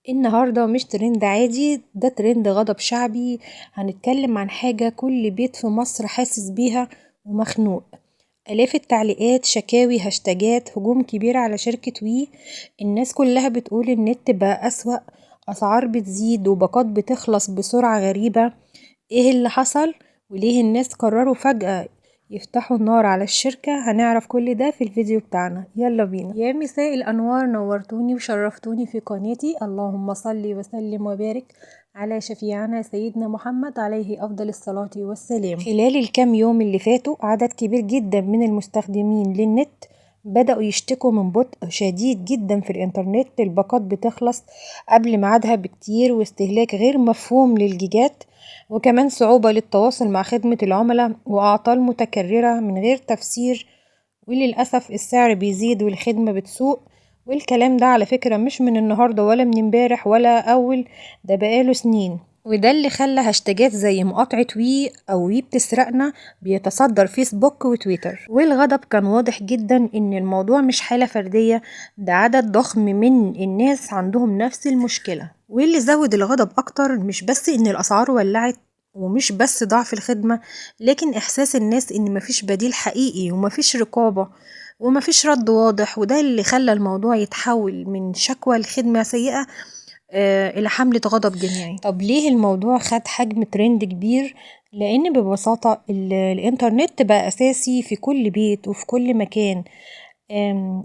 النهاردة مش ترند عادي، ده ترند غضب شعبي. هنتكلم عن حاجة كل بيت في مصر حاسس بيها ومخنوق. آلاف التعليقات، شكاوي، هاشتاجات، هجوم كبير على شركة وي. الناس كلها بتقول النت بقى أسوأ، أسعار بتزيد وباقات بتخلص بسرعة غريبة. ايه اللي حصل؟ وليه الناس قرروا فجأة يفتحوا النار على الشركة؟ هنعرف كل ده في الفيديو بتاعنا، يلا بينا. يا مساء الأنوار، نورتوني وشرفتوني في قناتي. اللهم صل وسلم وبارك على شفيعنا سيدنا محمد عليه أفضل الصلاة والسلام. خلال الكام يوم اللي فاتوا عدد كبير جدا من المستخدمين للنت بدأوا يشتكوا من بطء شديد جدا في الإنترنت، الباقات بتخلص قبل ميعادها بكتير واستهلاك غير مفهوم للجيجات، وكمان صعوبة للتواصل مع خدمة العملاء وأعطال متكررة من غير تفسير. وللأسف السعر بيزيد والخدمة بتسوء. والكلام ده على فكرة مش من النهاردة ولا من امبارح ولا أول، ده بقاله سنين. وده اللي خلى هاشتاجات زي مقاطعة وي أو وي بتسرقنا بيتصدر فيسبوك وتويتر. والغضب كان واضح جدا إن الموضوع مش حالة فردية، ده عدد ضخم من الناس عندهم نفس المشكلة. واللي زود الغضب أكتر مش بس إن الأسعار ولعت ومش بس ضعف الخدمة، لكن إحساس الناس إن مفيش بديل حقيقي ومفيش رقابة ومفيش رد واضح. وده اللي خلى الموضوع يتحول من شكوى لخدمة سيئة إلى حملة غضب جماعي. طب ليه الموضوع خد حجم ترند كبير؟ لأن ببساطة الإنترنت بقى أساسي في كل بيت وفي كل مكان.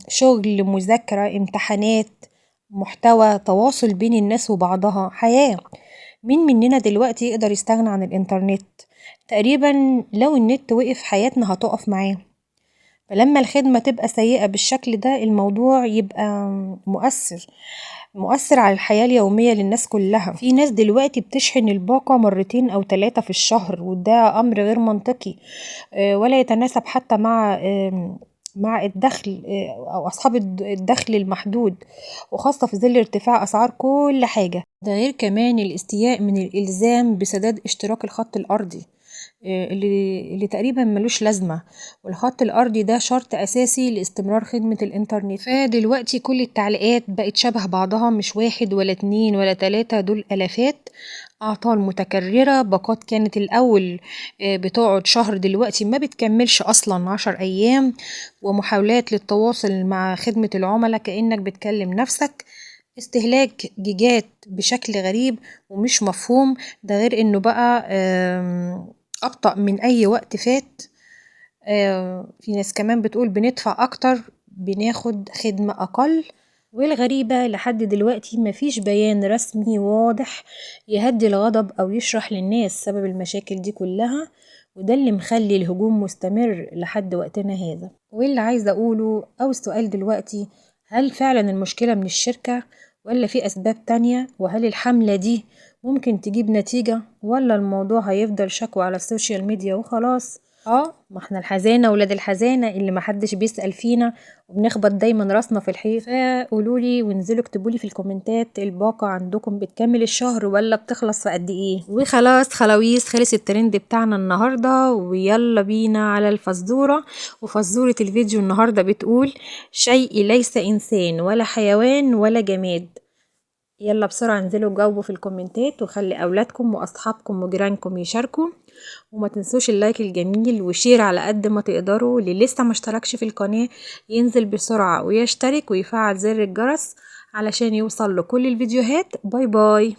شغل، مذاكرة، امتحانات، محتوى، تواصل بين الناس وبعضها، حياة. مين مننا دلوقتي يقدر يستغنى عن الإنترنت؟ تقريبا لو النت وقف حياتنا هتقف معاه. فلما الخدمة تبقى سيئة بالشكل ده الموضوع يبقى مؤثر على الحياة اليومية للناس كلها. في ناس دلوقتي بتشحن الباقة مرتين أو 3 في الشهر، وده أمر غير منطقي ولا يتناسب حتى مع الدخل أو أصحاب الدخل المحدود، وخاصة في ظل ارتفاع أسعار كل حاجة. ده غير كمان الاستياء من الإلزام بسداد اشتراك الخط الأرضي اللي تقريبا ملوش لازمة، والخط الأرضي ده شرط أساسي لاستمرار خدمة الإنترنت. فدلوقتي كل التعليقات بقت شبه بعضها، مش 1 ولا 2 ولا 3، دول ألافات. أعطال متكررة، باقات كانت الأول بتقعد شهر دلوقتي ما بتكملش أصلا 10 أيام، ومحاولات للتواصل مع خدمة العملاء كأنك بتكلم نفسك، استهلاك جيجات بشكل غريب ومش مفهوم. ده غير انه بقى أبطأ من أي وقت فات. في ناس كمان بتقول بندفع أكتر بناخد خدمة أقل. والغريبة لحد دلوقتي مفيش بيان رسمي واضح يهدي الغضب أو يشرح للناس سبب المشاكل دي كلها، وده اللي مخلي الهجوم مستمر لحد وقتنا هذا. واللي عايزة أقوله أو السؤال دلوقتي، هل فعلا المشكلة من الشركة ولا في أسباب تانية؟ وهل الحملة دي ممكن تجيب نتيجة ولا الموضوع هيفضل شكوى على السوشيال ميديا وخلاص؟ ما احنا الحزانة ولاد الحزانة اللي محدش بيسأل فينا وبنخبط دايما راسنا في الحيط. فقولولي وانزلوا اكتبولي في الكومنتات، الباقة عندكم بتكمل الشهر ولا بتخلص في قد ايه؟ وخلاص خلاويص، خلص الترند بتاعنا النهاردة ويلا بينا على الفزورة. وفزورة الفيديو النهاردة بتقول: شيء ليس إنسان ولا حيوان ولا جماد. يلا بسرعة انزلوا جاوبوا في الكومنتات، وخلي أولادكم وأصحابكم وجيرانكم يشاركوا. وما تنسوش اللايك الجميل وشير على قد ما تقدروا. اللي لسه ما اشتركش في القناة ينزل بسرعة ويشترك ويفعل زر الجرس علشان يوصل له كل الفيديوهات. باي باي.